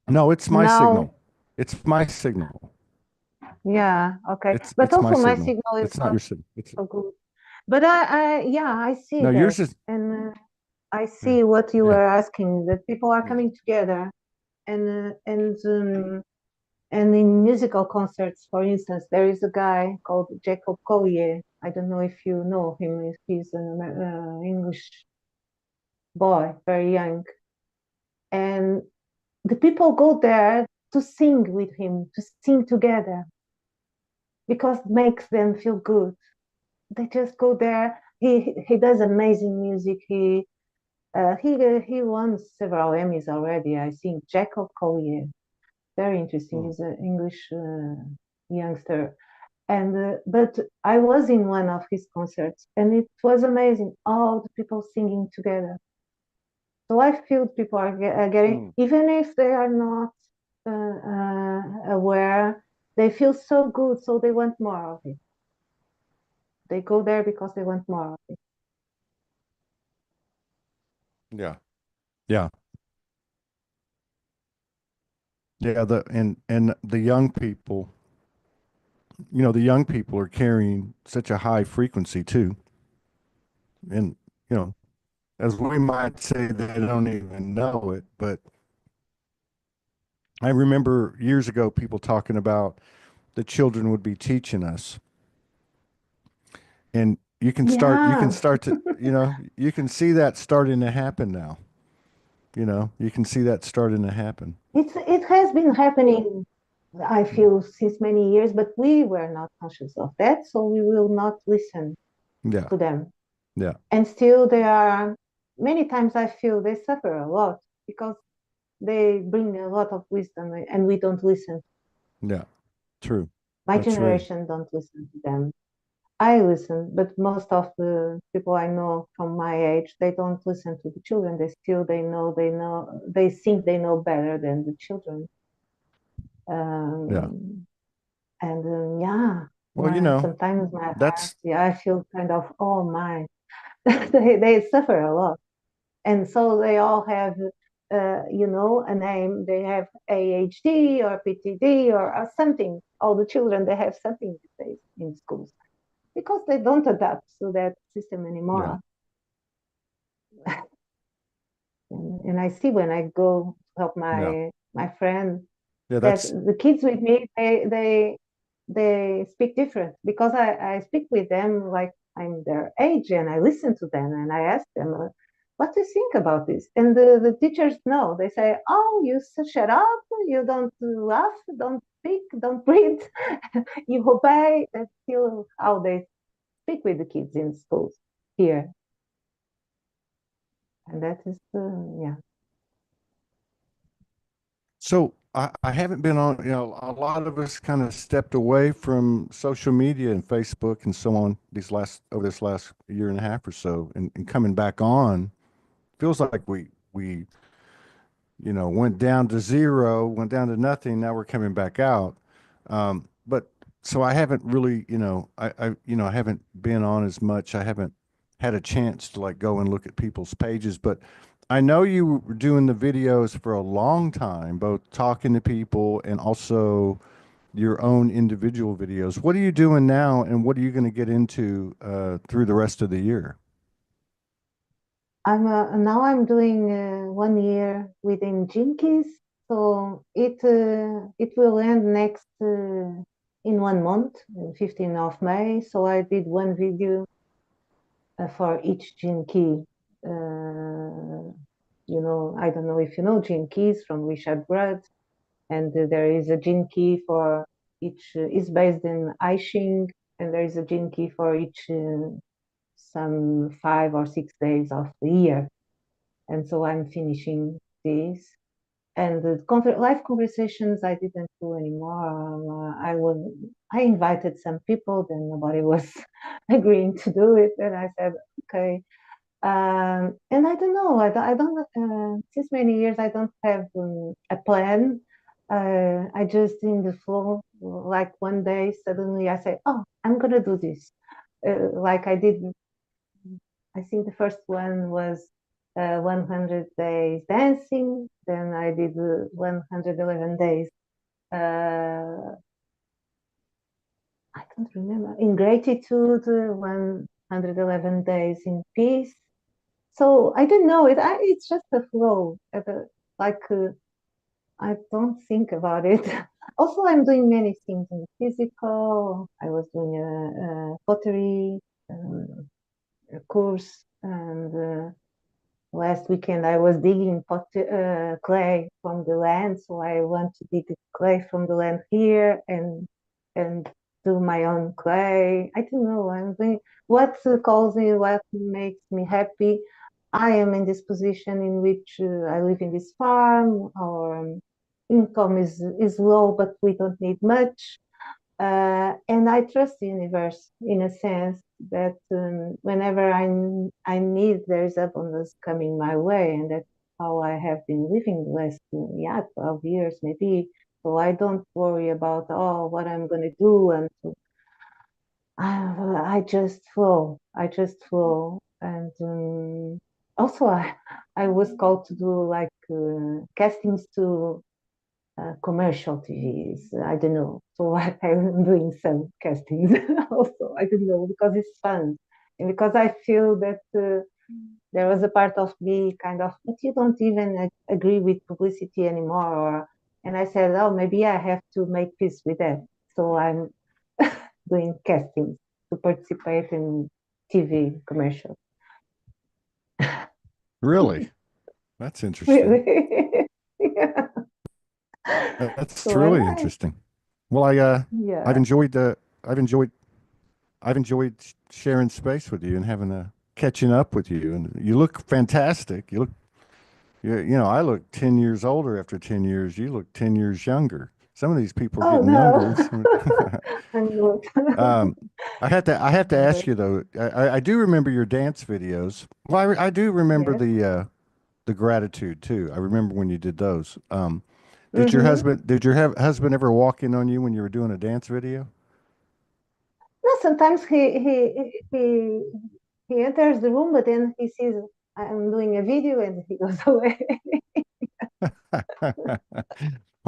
No, it's my now, signal. It's my signal. yeah, okay. But It's my also my signal. signal is It's not not your signal. It's so good. But yeah, I see no, that. yours is. And I Yeah, see what you yeah, were asking, that people are yeah. coming together and in musical concerts, for instance, there is a guy called Jacob Collier. I don't know if you know him. He's an English boy, very young, and the people go there to sing with him, to sing together, because it makes them feel good. They just go there. He does amazing music. He won several Emmys already. I think Jacob Collier, very interesting. Hmm. He's an English youngster. And but I was in one of his concerts, and it was amazing. All the people singing together. So I feel people are getting, Hmm. even if they are not aware, they feel so good, so they want more of it. They go there because they want more of it. Yeah. Yeah. Yeah. And the young people, the young people are carrying such a high frequency too. And, you know, as we might say, they don't even know it. But I remember years ago people talking about the children would be teaching us. And you can Yeah, start to, you can see that starting to happen now. You can see that starting to happen. it has been happening, I feel, since many years, but we were not conscious of that, so we will not listen Yeah. to them. Yeah. And still, there are many times I feel they suffer a lot because they bring a lot of wisdom, and we don't listen. Yeah. True. My That's right. generation don't listen to them. I listen, but most of the people I know from my age, they don't listen to the children. They think they know better than the children. Yeah. Um, and yeah, Well, sometimes my heart, that's yeah, I feel kind of, oh my, they suffer a lot. And so they all have, a name. They have AHD or PTD or something. All the children, they have something these days in schools because they don't adapt to that system yeah. anymore. And I see when I go to help Yeah. my friend Yeah, that that's the kids with me, they speak different because I speak with them like I'm their age, and I listen to them and I ask them, what do you think about this? And the teachers know. They say, oh, you shut up, you don't laugh, don't speak, don't breathe, you obey. That's still how they speak with the kids in schools here. And that is, yeah. so I haven't been on, a lot of us kind of stepped away from social media and Facebook and so on over this last year and a half or so, and coming back on feels like we went down to zero, went down to nothing. Now we're coming back out. But so I haven't really, I haven't been on as much. I haven't had a chance to like go and look at people's pages, but I know you were doing the videos for a long time, both talking to people and also your own individual videos. What are you doing now, and what are you going to get into through the rest of the year? I'm doing 1 year within Jinkies, so it will end next in 1 month, 15th of May. So I did one video for each Jinky. I don't know if you know Jinkies from Richard Rudd, and there is a Jinky for each is based in Aishing, and there is a Jinky for each some 5 or 6 days of the year. And so I'm finishing this. And the live conversations I didn't do anymore. I invited some people, then nobody was agreeing to do it, and I said, okay. And I don't know. I don't. Since many years, I don't have a plan. I just in the flow. Like one day, suddenly I say, "Oh, I'm gonna do this." Like I did. I think the first one was 100 days dancing. Then I did 111 days. Uh, I don't remember. In gratitude, 111 days in peace. So I don't know. It's just a flow. Like I don't think about it. Also, I'm doing many things in physical. I was doing a pottery course, and last weekend I was digging clay from the land. So I want to dig clay from the land here and do my own clay. I don't know. I'm doing what calls me, what makes me happy. I am in this position in which I live in this farm. Our income is low, but we don't need much. And I trust the universe in a sense that whenever I need, there's abundance coming my way, and that's how I have been living the last 12 years maybe. So I don't worry about what I'm going to do, and I just flow. I just flow, and also I was called to do like castings to commercial TVs. I don't know. So I'm doing some castings also. I don't know because it's fun and because I feel that there was a part of me kind of, but you don't even agree with publicity anymore. And I said, oh, maybe I have to make peace with that. So I'm doing castings to participate in TV commercials. Really? That's interesting. Really? Yeah. That's So I'm really like, interesting. Well, I've yeah. enjoyed I've enjoyed I've enjoyed sharing space with you and having a catching up with you. And you look fantastic. I look 10 years older after 10 years. You look 10 years younger. Some of these people are Oh getting no, younger. I'm good. um, I have to I'm ask good. you though. I do remember your dance videos. Well, I do remember Yes. the gratitude too. I remember when you did those. Mm-hmm. Did your husband ever walk in on you when you were doing a dance video? No, sometimes he enters the room, but then he sees I'm doing a video and he goes away.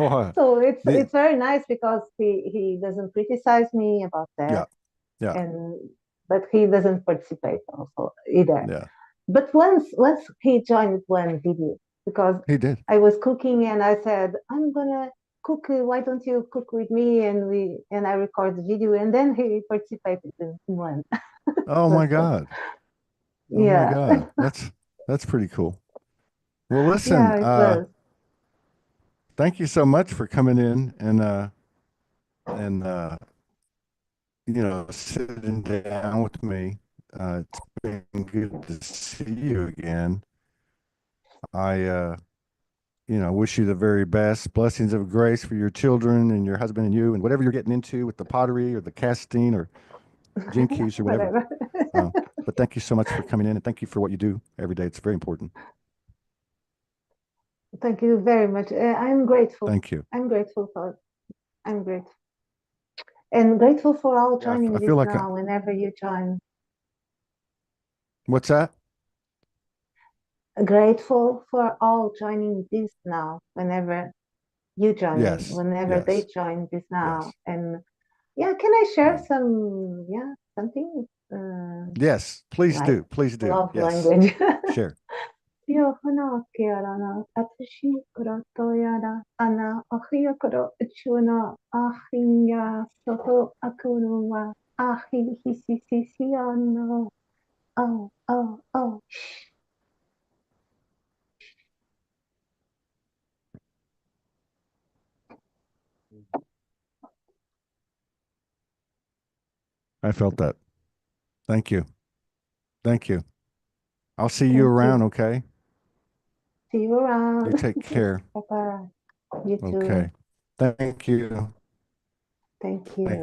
Oh, So it's the, it's very nice because he doesn't criticize me about yeah, that, yeah, and but he doesn't participate also either. yeah. But once he joined one video because He did. I was cooking and I said I'm gonna cook. Why don't you cook with me? And I record the video and then he participated in one. Oh my But God. Oh my yeah, God. That's pretty cool. Well, listen, yeah, it was. thank you so much for coming in and sitting down with me. It's been good to see you again. I wish you the very best. Blessings of grace for your children and your husband and you and whatever you're getting into with the pottery or the casting or jinkies or whatever. Whatever. Uh, but thank you so much for coming in and thank you for what you do every day. It's very important. Thank you very much. I'm grateful. Thank you. I'm grateful for. I'm grateful and grateful for all Yeah, joining I feel this like now. Whenever you join, what's that? grateful for all joining this now. Yes, Whenever they yes, join this now, yes, and yeah, can I share mm. something Yes. Please like do. Please do. love Yes. language? Share. よふなけやらな、あつしくろとやら、あな、あひやくろ、うちゅうな、あひんや、そと、あくるわ、あひひしししやの、oh, oh, oh. I felt that. Thank you. Thank you. I'll see you Thank around, you. okay? See you You around. take care. Bye bye. You too. Okay. Thank you. Thank you. Thank